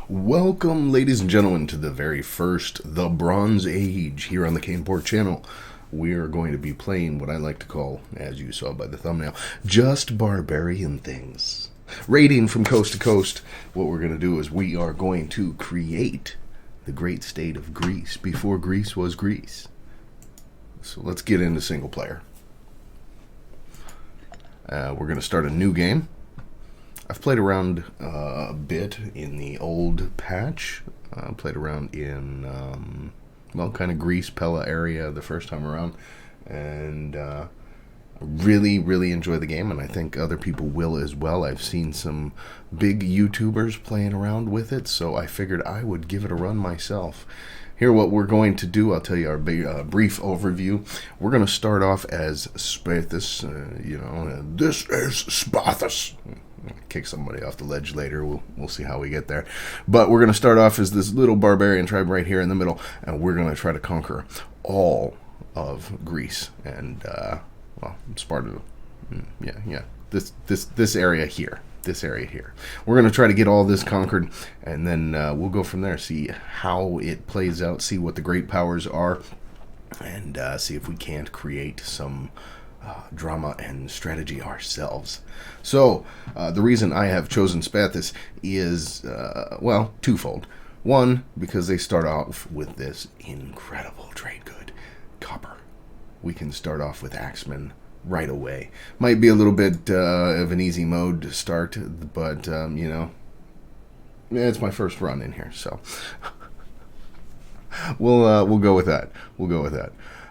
Welcome, ladies and gentlemen, to the very first The Bronze Age here on the Cane Pork channel. We are going to be playing what I like to call, as you saw by the thumbnail, just Barbarian Things. Raiding from coast to coast, what we're going to do is we are going to create the great state of Greece before Greece was Greece. So let's get into single player. We're going to start a new game. I've played around a bit in the old patch. Played around in, kind of Greece, Pella area the first time around. And really enjoy the game, and I think other people will as well. I've seen some big YouTubers playing around with it, so I figured I would give it a run myself. Here, what we're going to do, I'll tell you our brief overview. We're going to start off as Sparthus. This is Sparthus. Kick somebody off the ledge later. We'll see how we get there. But we're going to start off as this little barbarian tribe right here in the middle, and we're going to try to conquer all of Greece and Sparta. This area here. This area here. We're going to try to get all this conquered, and then we'll go from there, see how it plays out, see what the great powers are, and see if we can't create some drama and strategy ourselves. So, the reason I have chosen Sparthus is, twofold. One, because they start off with this incredible trade good, copper. We can start off with axemen right away. Might be a little bit of an easy mode to start, but it's my first run in here, so we'll go with that.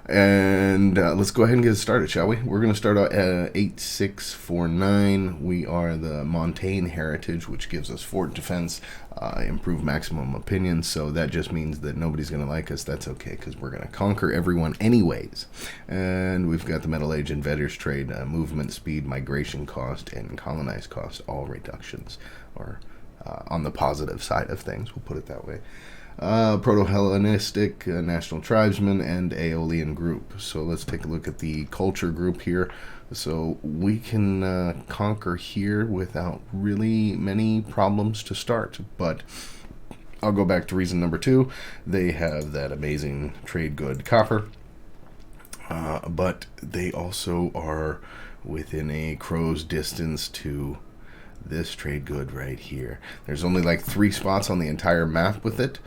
And let's go ahead and get started, shall we? We're going to start out at 8649. We are the Montaigne heritage, which gives us fort defense, improved maximum opinion. So that just means that nobody's going to like us. That's okay, because we're going to conquer everyone anyways. And we've got the Middle Age invaders trade, movement speed, migration cost, and colonized cost, all reductions, or on the positive side of things. We'll put it that way. Proto-Hellenistic, national tribesmen, and Aeolian group. So let's take a look at the culture group here. So we can conquer here without really many problems to start, but I'll go back to reason number 2. They have that amazing trade good copper, but they also are within a crow's distance to this trade good right here. There's only like 3 spots on the entire map with it,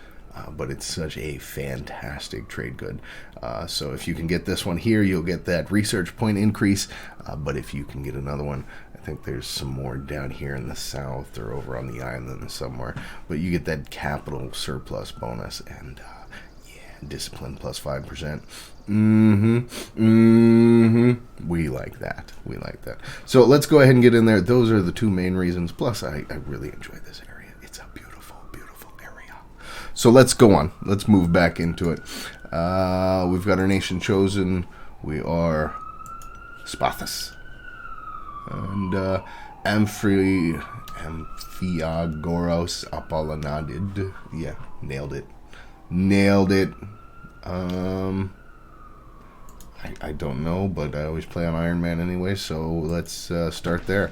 but it's such a fantastic trade good. So if you can get this one here, you'll get that research point increase, but if you can get another one, I think there's some more down here in the south or over on the island somewhere, but you get that capital surplus bonus, and discipline plus 5%. We like that. So let's go ahead and get in there. Those are the 2 main reasons. Plus, I really enjoy this area. It's a beautiful area. So let's go on. Let's move back into it. We've got our nation chosen. We are Sparthus. And Amphiagoros Apollonadid. Yeah, nailed it. I don't know, but I always play on Iron Man anyway, so let's start there.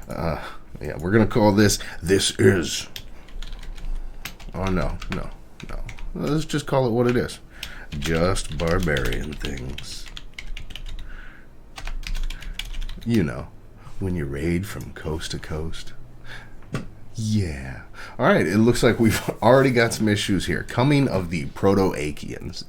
We're going to call this is... Oh, no. Let's just call it what it is. Just Barbarian Things. You know, when you raid from coast to coast. Yeah. All right, it looks like we've already got some issues here. Coming of the Proto-Achaeans.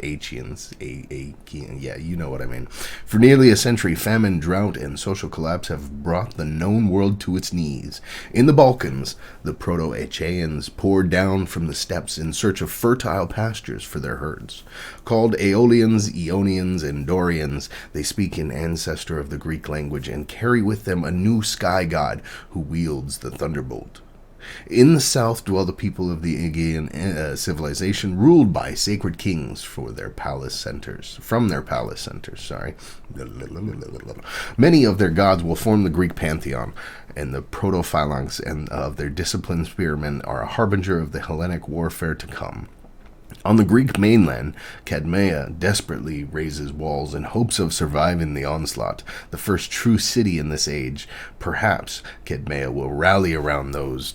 Yeah, you know what I mean. For nearly a century, famine, drought, and social collapse have brought the known world to its knees. In the Balkans, the Proto-Achaeans poured down from the steppes in search of fertile pastures for their herds. Called Aeolians, Ionians, and Dorians, they speak an ancestor of the Greek language and carry with them a new sky god who wields the thunderbolt. In the south dwell the people of the Aegean civilization, ruled by sacred kings from their palace centers. Many of their gods will form the Greek pantheon, and the proto-phalanx and of their disciplined spearmen are a harbinger of the Hellenic warfare to come. On the Greek mainland, Cadmea desperately raises walls in hopes of surviving the onslaught, the first true city in this age. Perhaps Cadmea will rally around those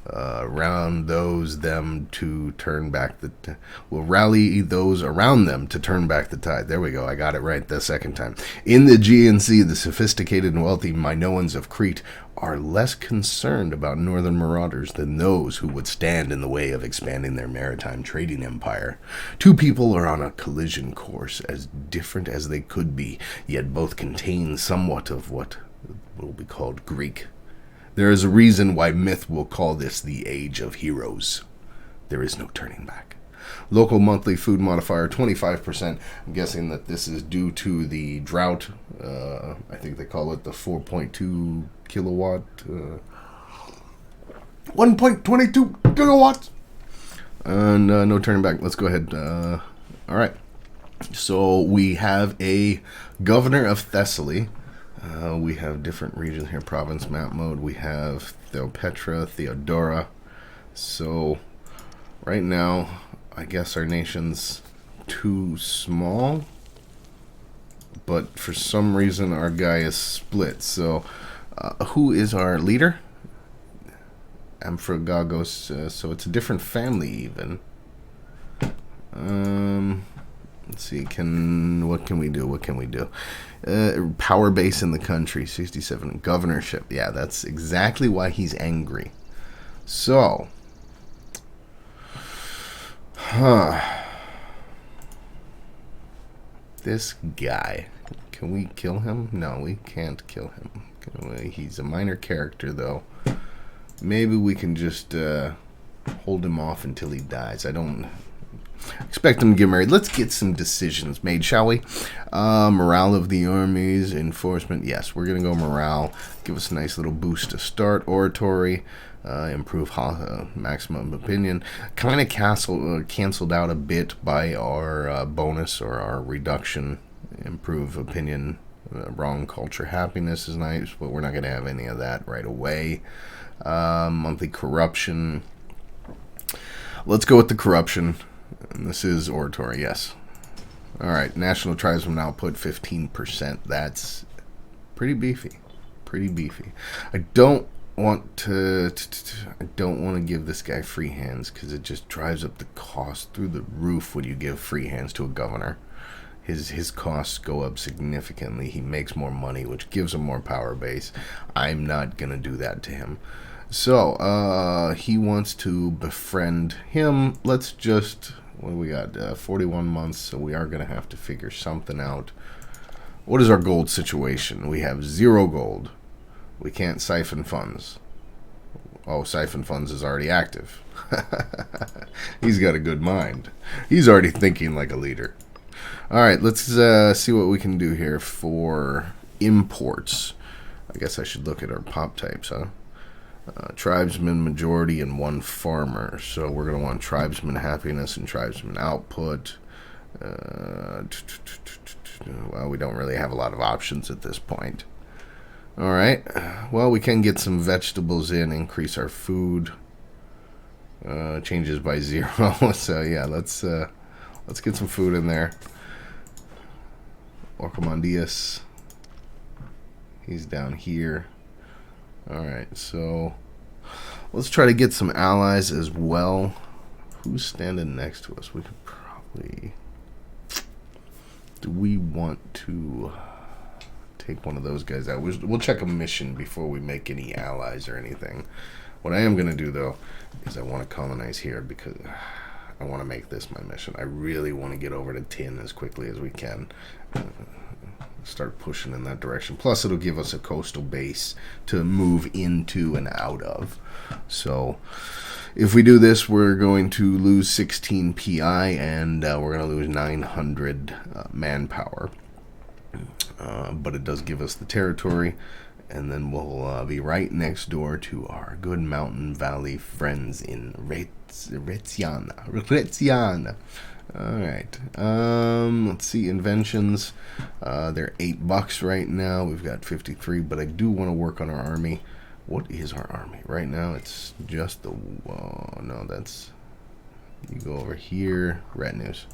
Around those them to turn back the will rally those around them to turn back the tide. There we go. I got it right the second time. In the GNC, the sophisticated and wealthy Minoans of Crete are less concerned about northern marauders than those who would stand in the way of expanding their maritime trading empire. Two people are on a collision course, as different as they could be, yet both contain somewhat of what will be called Greek. There is a reason why myth will call this the Age of Heroes. There is no turning back. Local monthly food modifier, 25%. I'm guessing that this is due to the drought. I think they call it the 4.2 kilowatt. 1.22 gigawatts. And no turning back. Let's go ahead. All right. So we have a governor of Thessaly. We have different regions here. Province map mode. We have Theopetra, Theodora. So right now, I guess our nation's too small. But for some reason, our guy is split. So who is our leader? Amphragogus. So it's a different family even. Let's see. What can we do? Power base in the country, 67. Governorship. Yeah, that's exactly why he's angry. So, this guy. Can we kill him? No, we can't kill him. He's a minor character, though. Maybe we can just hold him off until he dies. I don't expect him to get married. Let's get some decisions made, shall we? Morale of the armies, enforcement. Yes, we're going to go morale. Give us a nice little boost to start. Oratory. Improve maximum opinion. Kind of canceled out a bit by our bonus or our reduction. Improve opinion. Wrong culture. Happiness is nice, but we're not going to have any of that right away. Monthly corruption. Let's go with the corruption. And this is oratory, yes. Alright, national tribesman output 15%. That's pretty beefy. I don't want to give this guy free hands because it just drives up the cost through the roof when you give free hands to a governor. His costs go up significantly. He makes more money, which gives him more power base. I'm not going to do that to him. So, he wants to befriend him. Let's just... What do we got? 41 months, so we are going to have to figure something out. What is our gold situation? We have 0 gold. We can't siphon funds. Oh, siphon funds is already active. He's got a good mind. He's already thinking like a leader. Alright, let's see what we can do here for imports. I guess I should look at our pop types, huh? Tribesman majority and 1 farmer. So we're going to want tribesman happiness and tribesman output. Well, we don't really have a lot of options at this point. Alright. Well, we can get some vegetables in, increase our food. Changes by 0. So yeah, let's get some food in there. Orcomandius. He's down here. Alright, so let's try to get some allies as well. Who's standing next to us? We could probably... Do we want to take one of those guys out? We'll check a mission before we make any allies or anything. What I am going to do, though, is I want to colonize here because I want to make this my mission. I really want to get over to Tin as quickly as we can. Start pushing in that direction. Plus, it'll give us a coastal base to move into and out of. So, if we do this, we're going to lose 16 PI, and we're going to lose 900 manpower. But it does give us the territory, and then we'll be right next door to our good mountain valley friends in Reziana. Alright, let's see, inventions. They're $8 right now. We've got 53, but I do want to work on our army. What is our army? Right now, it's just the... no, that's... You go over here, retinues.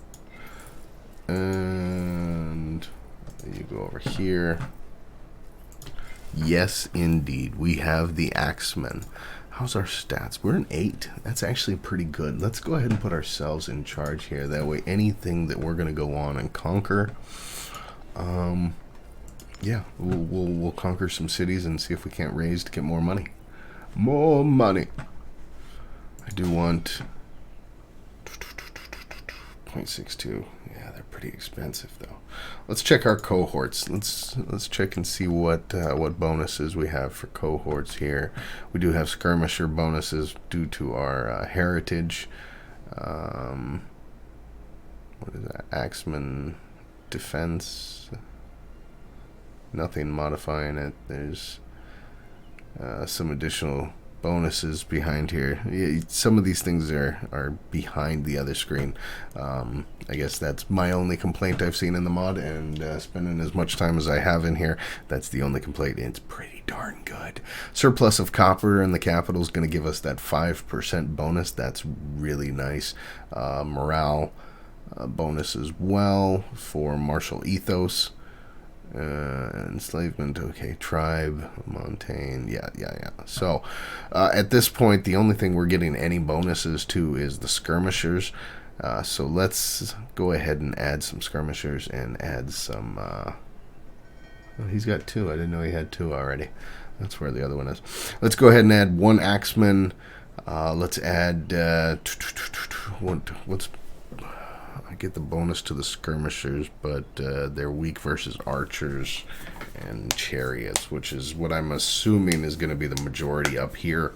And you go over here. Yes, indeed. We have the Axemen. How's our stats? We're an 8. That's actually pretty good. Let's go ahead and put ourselves in charge here. That way, anything that we're going to go on and conquer, yeah, we'll conquer some cities and see if we can't raise to get more money. More money. I do want 0.62. Yeah, they're pretty expensive though. Let's check our cohorts. Let's check and see what bonuses we have for cohorts here. We do have skirmisher bonuses due to our heritage. What is that? Axeman defense. Nothing modifying it. There's some additional bonuses behind here. Some of these things are behind the other screen. I guess that's my only complaint I've seen in the mod, and spending as much time as I have in here, that's the only complaint. It's pretty darn good. Surplus of copper in the capital is going to give us that 5% bonus. That's really nice. Morale bonus as well for martial ethos. Enslavement, okay, tribe, Montaigne, yeah. So, at this point, the only thing we're getting any bonuses to is the skirmishers. So let's go ahead and add some skirmishers and add some, oh, he's got 2. I didn't know he had 2 already. That's where the other one is. Let's go ahead and add 1 axeman. Let's add, what's I get the bonus to the skirmishers, but they're weak versus archers and chariots, which is what I'm assuming is going to be the majority up here.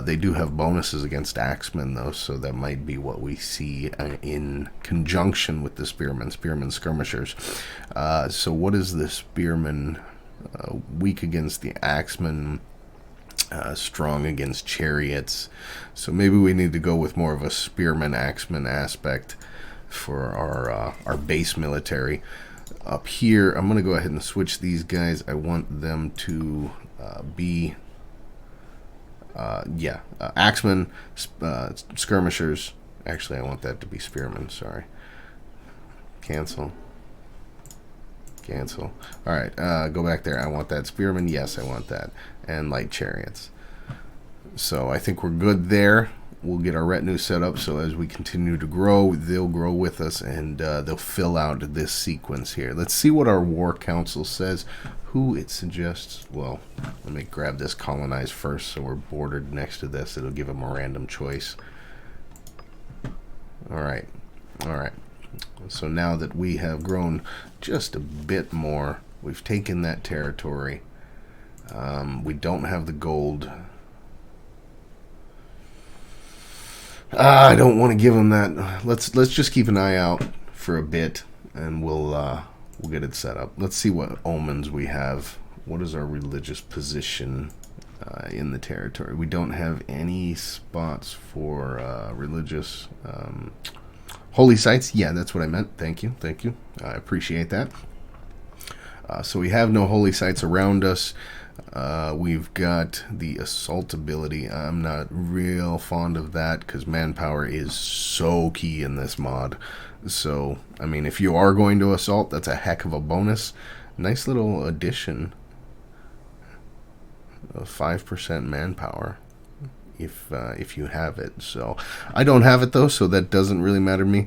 They do have bonuses against axemen, though, so that might be what we see in conjunction with the spearmen skirmishers. So what is the spearman? Weak against the axemen, strong against chariots. So maybe we need to go with more of a spearman axeman aspect for our base military. Up here, I'm going to go ahead and switch these guys. I want them to be axemen, skirmishers. Actually, I want that to be spearmen. Sorry. Cancel. Alright, go back there. I want that spearman. Yes, I want that. And light chariots. So I think we're good there. We'll get our retinue set up so as we continue to grow, they'll grow with us, and they'll fill out this sequence here. Let's see what our war council says, who it suggests. Well, let me grab this colonize first so we're bordered next to this. It'll give them a random choice. Alright. So now that we have grown just a bit more, we've taken that territory. We don't have the gold. I don't want to give them that. Let's just keep an eye out for a bit, and we'll get it set up. Let's see what omens we have. What is our religious position in the territory? We don't have any spots for religious holy sites. Yeah, that's what I meant. Thank you. I appreciate that. So we have no holy sites around us. We've got the assault ability. I'm not real fond of that because manpower is so key in this mod. So, I mean, if you are going to assault, that's a heck of a bonus. Nice little addition of 5% manpower if you have it. So, I don't have it though, so that doesn't really matter to me.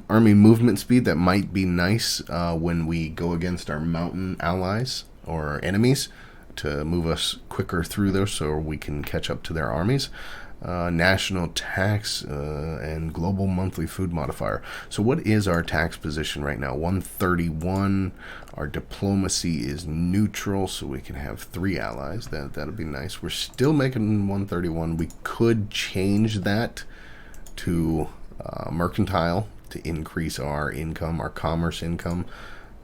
Army movement speed, that might be nice when we go against our mountain allies or enemies, to move us quicker through those so we can catch up to their armies. National tax and global monthly food modifier. So what is our tax position right now? 131. Our diplomacy is neutral, so we can have 3 allies. That'll be nice. We're still making 131. We could change that to mercantile to increase our income, our commerce income.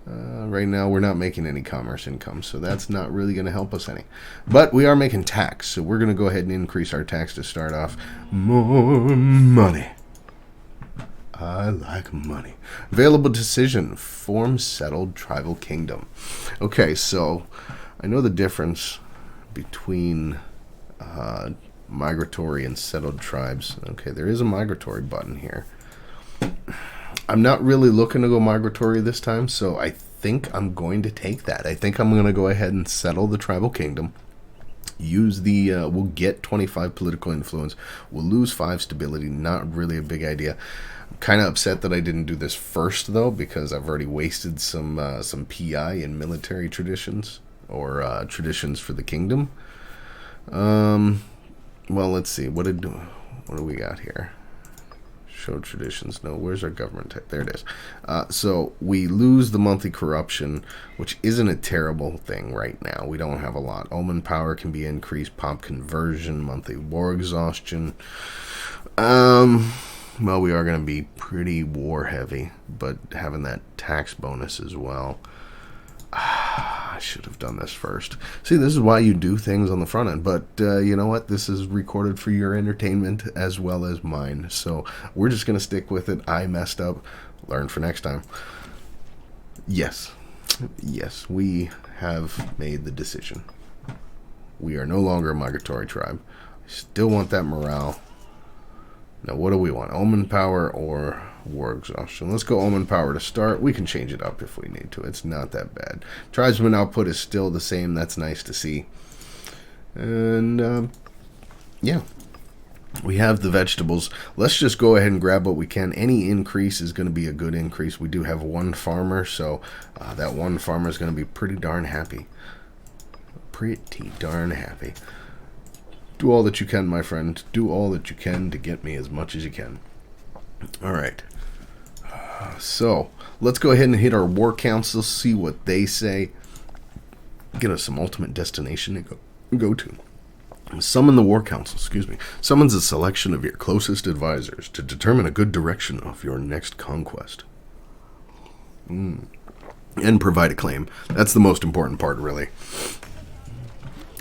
Right now we're not making any commerce income, so that's not really going to help us any. But we are making tax, so we're going to go ahead and increase our tax to start off. More money. I like money. Available decision. Form settled tribal kingdom. Okay, so I know the difference between migratory and settled tribes. Okay, there is a migratory button here. I'm not really looking to go migratory this time, so I think I'm going to take that. I think I'm going to go ahead and settle the tribal kingdom. Use the, we'll get 25 political influence. We'll lose 5 stability. Not really a big idea. I'm kind of upset that I didn't do this first, though, because I've already wasted some PI in military traditions, or traditions for the kingdom. Well, let's see. What do we got here? Show traditions. No, where's our government type? There it is. So we lose the monthly corruption, which isn't a terrible thing right now. We don't have a lot. Omen power can be increased. Pop conversion. Monthly war exhaustion. Well, we are going to be pretty war heavy, but having that tax bonus as well. I should have done this first. See, this is why you do things on the front end. But you know what? This is recorded for your entertainment as well as mine. So we're just going to stick with it. I messed up. Learn for next time. Yes. Yes, we have made the decision. We are no longer a migratory tribe. I still want that morale. Now, what do we want? Omen power or war exhaustion? Let's go Omen power to start. We can change it up if we need to. It's not that bad. Tribesman output is still the same. That's nice to see. And, yeah. We have the vegetables. Let's just go ahead and grab what we can. Any increase is going to be a good increase. We do have one farmer, so that one farmer is going to be pretty darn happy. Pretty darn happy. Do all that you can, my friend. Do all that you can to get me as much as you can. All right. So, let's go ahead and hit our war council, see what they say. Get us some ultimate destination to go to. Summon the war council, summons a selection of your closest advisors to determine a good direction of your next conquest. And provide a claim. That's the most important part, really.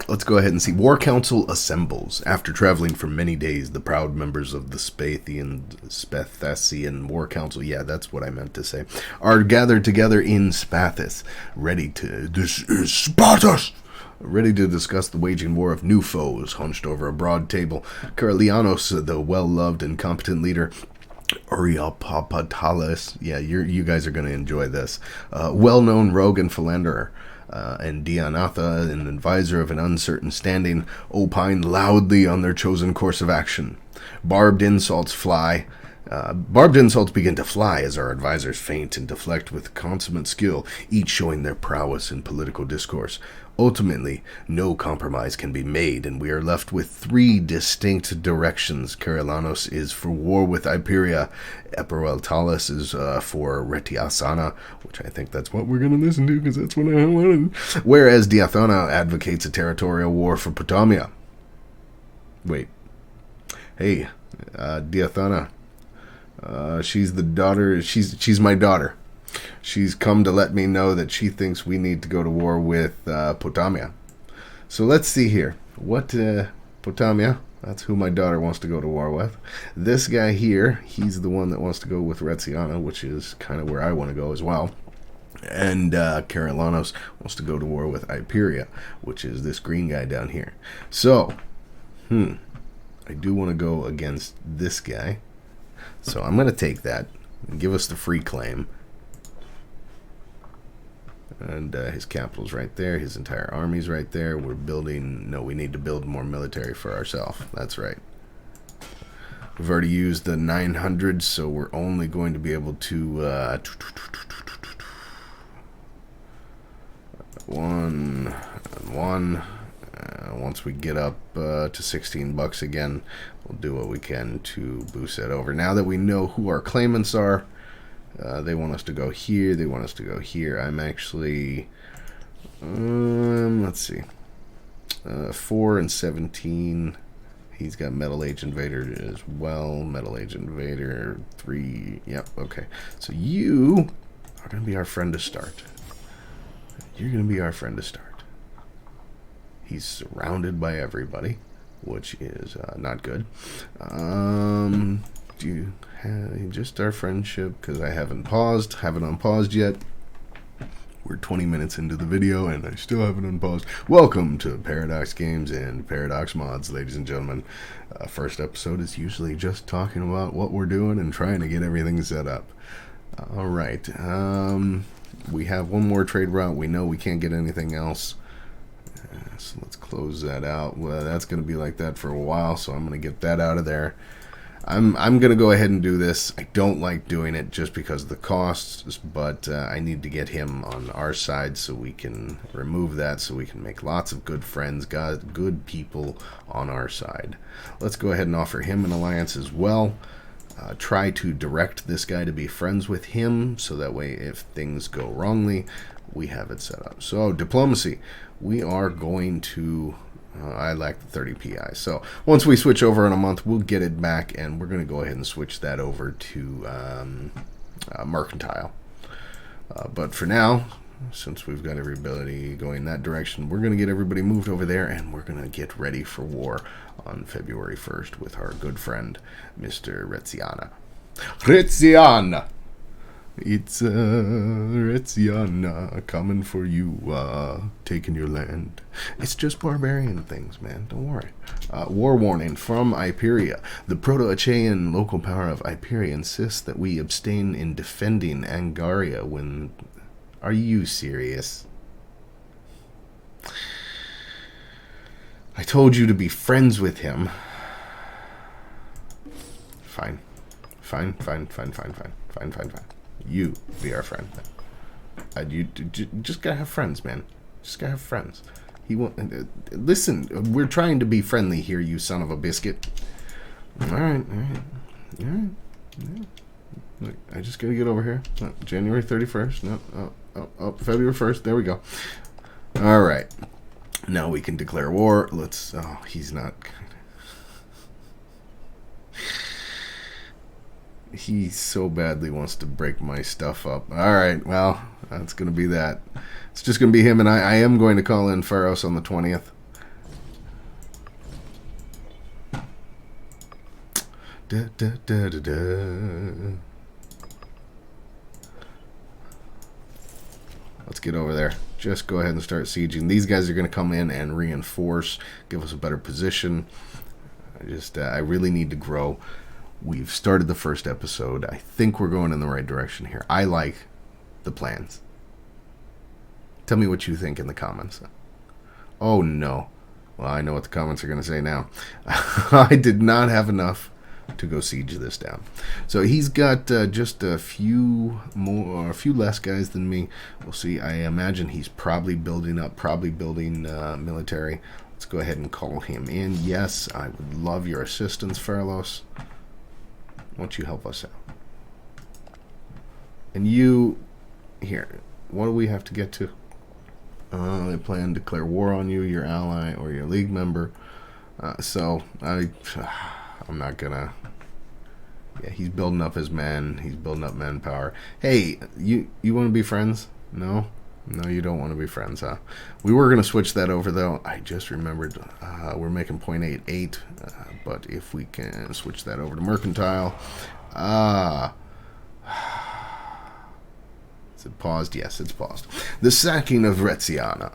Let's go ahead and see. War Council assembles. After traveling for many days, the proud members of the Spathian War Council, yeah, that's what I meant to say, are gathered together in Spathis, ready to discuss the waging war of new foes. Hunched over a broad table, Karlianos, the well-loved and competent leader, Uriapapatalis, yeah, you guys are going to enjoy this, well-known rogue and philanderer, and Dianatha, an advisor of an uncertain standing, opine loudly on their chosen course of action. Barbed insults begin to fly as our advisors feint and deflect with consummate skill, each showing their prowess in political discourse. Ultimately, no compromise can be made, and we are left with 3 distinct directions. Karilanos is for war with Imperia. Eperaltalis is for Retiasana, which I think that's what we're going to listen to, because that's what I wanted. Whereas Diathona advocates a territorial war for Potamia. Wait. Hey, Diathona. She's the daughter. She's my daughter. She's come to let me know that she thinks we need to go to war with Potamia. So let's see here. What Potamia? That's who my daughter wants to go to war with. This guy here, he's the one that wants to go with Retsiana, which is kind of where I want to go as well. And Karilanos wants to go to war with Imperia, which is this green guy down here. So, I do want to go against this guy. So I'm going to take that and give us the free claim. And his capital's right there. His entire army's right there. We're building... No, we need to build more military for ourselves. That's right. We've already used the 900, so we're only going to be able to... one. Once we get up to $16 again, we'll do what we can to boost that over. Now that we know who our claimants are, they want us to go here. They want us to go here. I'm actually, let's see, 4 and 17. He's got Metal Age Invader as well. Metal Age Invader 3. Yep. Okay. So you are going to be our friend to start. You're going to be our friend to start. He's surrounded by everybody, which is not good. Do you have just our friendship? Because I haven't unpaused yet. We're 20 minutes into the video, and I still haven't unpaused. Welcome to Paradox Games and Paradox Mods, ladies and gentlemen. First episode is usually just talking about what we're doing and trying to get everything set up. All right. We have one more trade route. We know we can't get anything else. So let's close that out. Well, that's going to be like that for a while, so I'm going to get that out of there. I'm going to go ahead and do this. I don't like doing it just because of the costs, but I need to get him on our side so we can remove that, so we can make lots of good friends, good people on our side. Let's go ahead and offer him an alliance as well. Try to direct this guy to be friends with him, so that way if things go wrongly, we have it set up. So diplomacy, we are going to I lack the 30 PI, so once we switch over in a month, we'll get it back, and we're going to go ahead and switch that over to mercantile. But for now, since we've got everybody going that direction, we're going to get everybody moved over there, and we're going to get ready for war on February 1st with our good friend, Mr. Retziana. Retziana! It's Retziana coming for you, taking your land. It's just barbarian things, man. Don't worry. War warning from Imperia. The Proto-Achaean local power of Imperia insists that we abstain in defending Angaria when... Are you serious? I told you to be friends with him. Fine. Fine. You be our friend. You just gotta have friends, man. Just gotta have friends. He won't listen. We're trying to be friendly here, you son of a biscuit. All right. Look, I just gotta get over here. Oh, January 31st. No. Oh, February 1st. There we go. All right. Now we can declare war. Let's. Oh, he's not. He so badly wants to break my stuff up. Alright, well, that's going to be that. It's just going to be him, and I am going to call in Pharos on the 20th. Let's get over there. Just go ahead and start sieging. These guys are going to come in and reinforce, give us a better position. I really need to grow. We've started the first episode. I think we're going in the right direction here. I like the plans. Tell me what you think in the comments. Oh, no. Well, I know what the comments are going to say now. I did not have enough to go siege this down. So he's got just a few more, a few less guys than me. We'll see. I imagine he's probably building military. Let's go ahead and call him in. Yes, I would love your assistance, Pharos. Won't you help us out? And you, here, what do we have to get to? They plan to declare war on you, your ally, or your league member. So I'm not gonna. Yeah, he's building up his men. He's building up manpower. Hey, you want to be friends? No, you don't want to be friends, huh? We were gonna switch that over though. I just remembered we're making 0.88, but if we can switch that over to mercantile, is it paused? Yes, it's paused. The sacking of Retziana,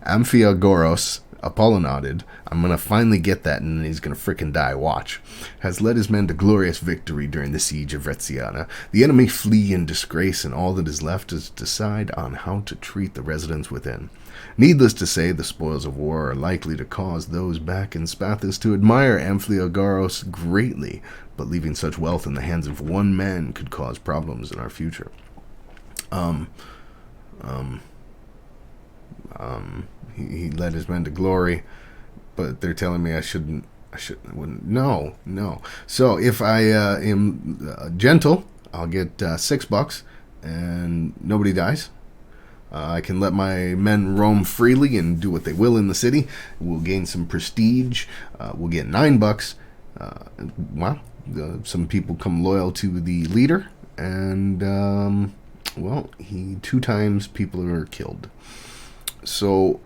Amphiagoros, Apollonaded, I'm going to finally get that, and then he's going to frickin' die, watch, has led his men to glorious victory during the siege of Retziana. The enemy flee in disgrace, and all that is left is to decide on how to treat the residents within. Needless to say, the spoils of war are likely to cause those back in Spathis to admire Amphiagoros greatly, but leaving such wealth in the hands of one man could cause problems in our future. He led his men to glory, but they're telling me I wouldn't. No. So if I am gentle, I'll get $6, and nobody dies. I can let my men roam freely and do what they will in the city. We'll gain some prestige. We'll get $9. Some people come loyal to the leader, and 2 times people are killed. So,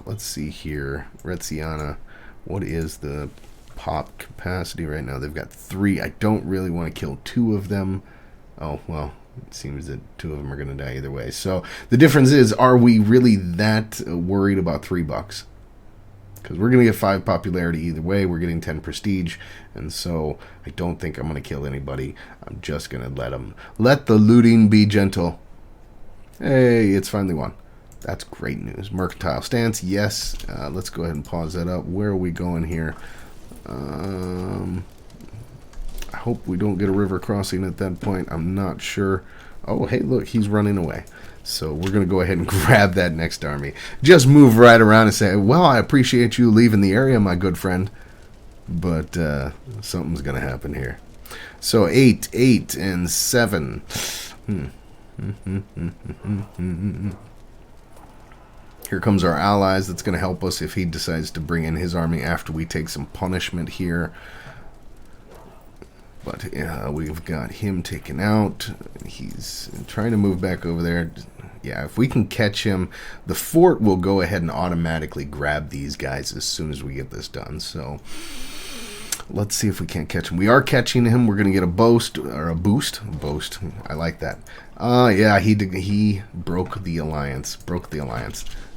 let's see here. Retziana, what is the pop capacity right now? They've got 3. I don't really want to kill 2 of them. Oh, well, it seems that 2 of them are going to die either way. So, the difference is, are we really that worried about $3? Because we're going to get 5 popularity either way. We're getting 10 prestige. And so, I don't think I'm going to kill anybody. I'm just going to let the looting be gentle. Hey, it's finally won. That's great news. Mercantile stance, yes. Let's go ahead and pause that up. Where are we going here? I hope we don't get a river crossing at that point. I'm not sure. Oh, hey, look, he's running away. So we're going to go ahead and grab that next army. Just move right around and say, well, I appreciate you leaving the area, my good friend. But something's going to happen here. So 8, 8, and 7. Here comes our allies. That's going to help us if he decides to bring in his army after we take some punishment here. But we've got him taken out. He's trying to move back over there. Yeah, if we can catch him, the fort will go ahead and automatically grab these guys as soon as we get this done. So let's see if we can't catch him. We are catching him. We're going to get a boost. Boast. I like that. Yeah, he broke the alliance.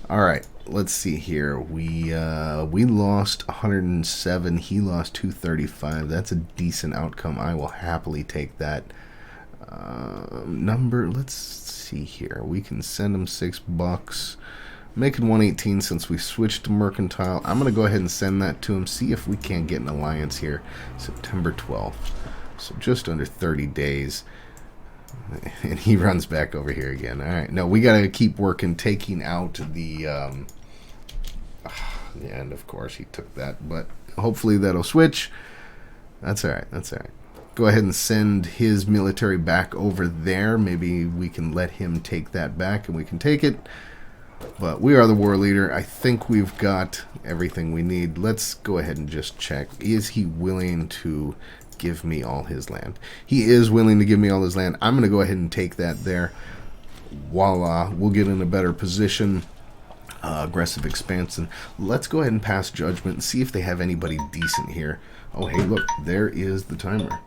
All right, let's see here. We lost 107. He lost 235. That's a decent outcome. I will happily take that number. Let's see here. We can send him $6. Make it 118 since we switched to mercantile. I'm going to go ahead and send that to him. See if we can't get an alliance here. September 12th. So just under 30 days. And he runs back over here again. All right. No, we got to keep working, taking out the... and, of course, he took that. But hopefully that'll switch. That's all right. That's all right. Go ahead and send his military back over there. Maybe we can let him take that back and we can take it. But we are the war leader. I think we've got everything we need. Let's go ahead and just check. Is he willing to give me all his land? He is willing to give me all his land. I'm going to go ahead and take that there. Voila. We'll get in a better position. Aggressive expansion. Let's go ahead and pass judgment and see if they have anybody decent here. Oh, hey, look. There is the timer.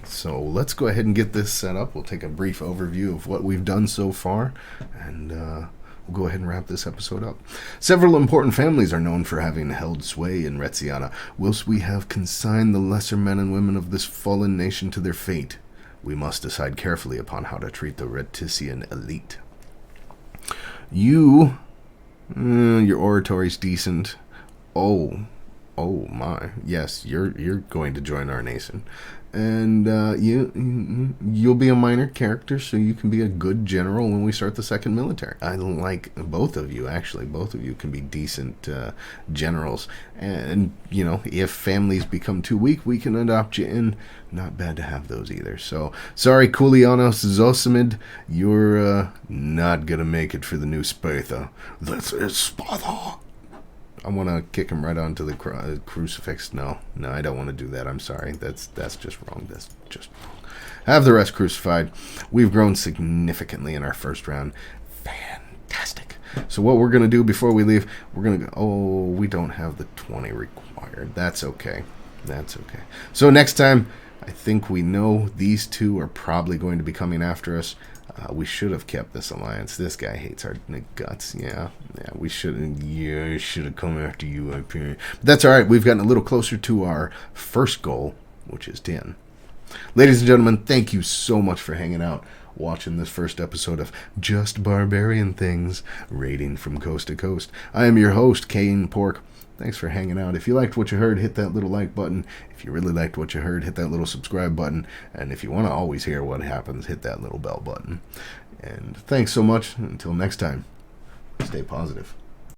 So let's go ahead and get this set up. We'll take a brief overview of what we've done so far, and we'll go ahead and wrap this episode up. Several important families are known for having held sway in Retziana, whilst we have consigned the lesser men and women of this fallen nation to their fate. We must decide carefully upon how to treat the Retician elite. Your oratory's decent. Oh my, yes, you're going to join our nation. And you'll be a minor character, so you can be a good general when we start the second military. I like both of you, actually. Both of you can be decent generals. And, if families become too weak, we can adopt you in. Not bad to have those either. So, sorry, Koulianos Zosimid, you're not going to make it for the new Sparta. This is Sparta. I want to kick him right onto the crucifix. No, I don't want to do that. I'm sorry. That's just wrong. That's just wrong. Have the rest crucified. We've grown significantly in our first round. Fantastic. So what we're going to do before we leave, we're going to go... Oh, we don't have the 20 required. That's okay. That's okay. So next time, I think we know these two are probably going to be coming after us. We should have kept this alliance. This guy hates our guts. Yeah, we shouldn't. Yeah, should have come after you, Imperator. But that's all right. We've gotten a little closer to our first goal, which is 10. Ladies and gentlemen, thank you so much for hanging out, watching this first episode of Just Barbarian Things, raiding from coast to coast. I am your host, Kane Pork. Thanks for hanging out. If you liked what you heard, hit that little like button. If you really liked what you heard, hit that little subscribe button. And if you want to always hear what happens, hit that little bell button. And thanks so much. Until next time, stay positive.